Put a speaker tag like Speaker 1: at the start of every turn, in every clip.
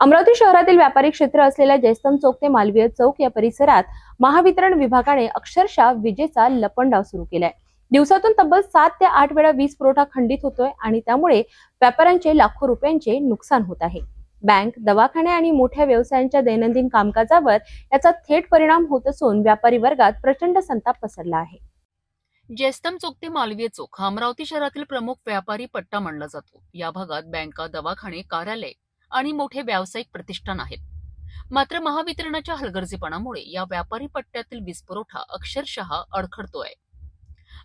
Speaker 1: अमरावती शहरातील व्यापारी क्षेत्र असलेल्या जयस्तंभ चौक ते मालवीय चौक या परिसरात महावितरण विभागाने अक्षरशः विजेचा लपंडाव सुरू केलाय। दिवसातून तब्बल 7 ते 8 वेळा वीज पुरवठा खंडित होतोय आणि त्यामुळे व्यापाऱ्यांचे लाखो रुपयांचे नुकसान होत आहे। बँक, दवाखाने आणि मोठ्या व्यवसायांच्या दैनंदिन कामकाजावर याचा थेट परिणाम होत असून व्यापारी वर्गात प्रचंड संताप पसरला आहे।
Speaker 2: जयस्तंभ चौक ते मालवीय चौक हा अमरावती शहरातील प्रमुख व्यापारी पट्टा मानला जातो। या भागात बँका, दवाखाने, कार्यालय आणि मोठे व्यावसायिक प्रतिष्ठान आहेत। मात्र महावितरणाच्या हलगर्जीपणामुळे या व्यापारी पट्ट्यातील वीज पुरवठा अक्षरशः अडखडतोय।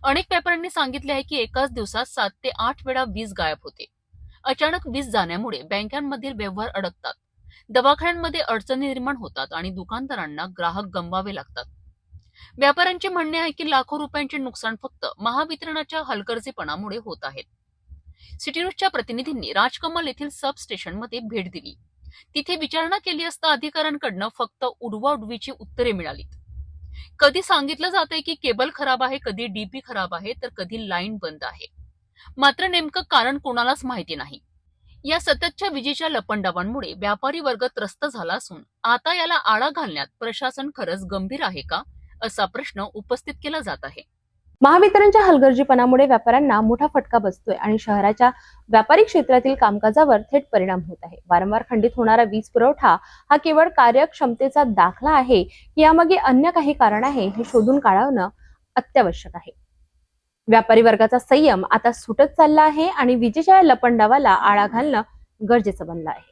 Speaker 2: अनेक व्यापाऱ्यांनी सांगितले आहे की एकाच दिवसात 7 ते 8 वेळा वीज गायब होते। अचानक वीज जाण्यामुळे बँकांमधील व्यवहार अडकतात, दवाखान्यांमध्ये अडचणी निर्माण होतात आणि दुकानदारांना ग्राहक गमवावे लागतात। व्यापाऱ्यांचे म्हणणे आहे की लाखो रुपयांचे नुकसान फक्त महावितरणाच्या हलगर्जीपणामुळे होत आहेत। सिटी न्यूजच्या प्रतिनिधींनी राजकमल येथील सब स्टेशनमध्ये भेट दिली। तिथे विचारणा केली असता अधिकाऱ्यांकडून फक्त उडवाउडवीची उत्तरे मिळाली। कधी सांगितलं जातंय की केबल खराब आहे, कधी डीपी खराब आहे, तर कधी लाईन बंद आहे। मात्र नेमकं कारण कोणालाच माहिती नाही। या सततच्या विजेच्या लपंडावांमुळे व्यापारी वर्ग त्रस्त झाला असून आता याला आळा घालण्यात प्रशासन खरंच गंभीर आहे का, असा प्रश्न उपस्थित केला जात आहे।
Speaker 1: महावितरणच्या हलगर्जीपणामुळे व्यापाऱ्यांना मोठा फटका बसतोय आणि शहराच्या व्यापारी क्षेत्रातील कामकाजावर थेट परिणाम होत आहे। वारंवार खंडित होणारा वीज पुरवठा हा केवळ कार्यक्षमतेचा दाखला आहे की यामागे अन्य काही कारण आहे हे शोधून काढणं अत्यावश्यक आहे। व्यापारी वर्गाचा संयम आता सुटत चालला आहे आणि विजेच्या लपंडावाला आळा घालणं गरजेचं बनलं आहे।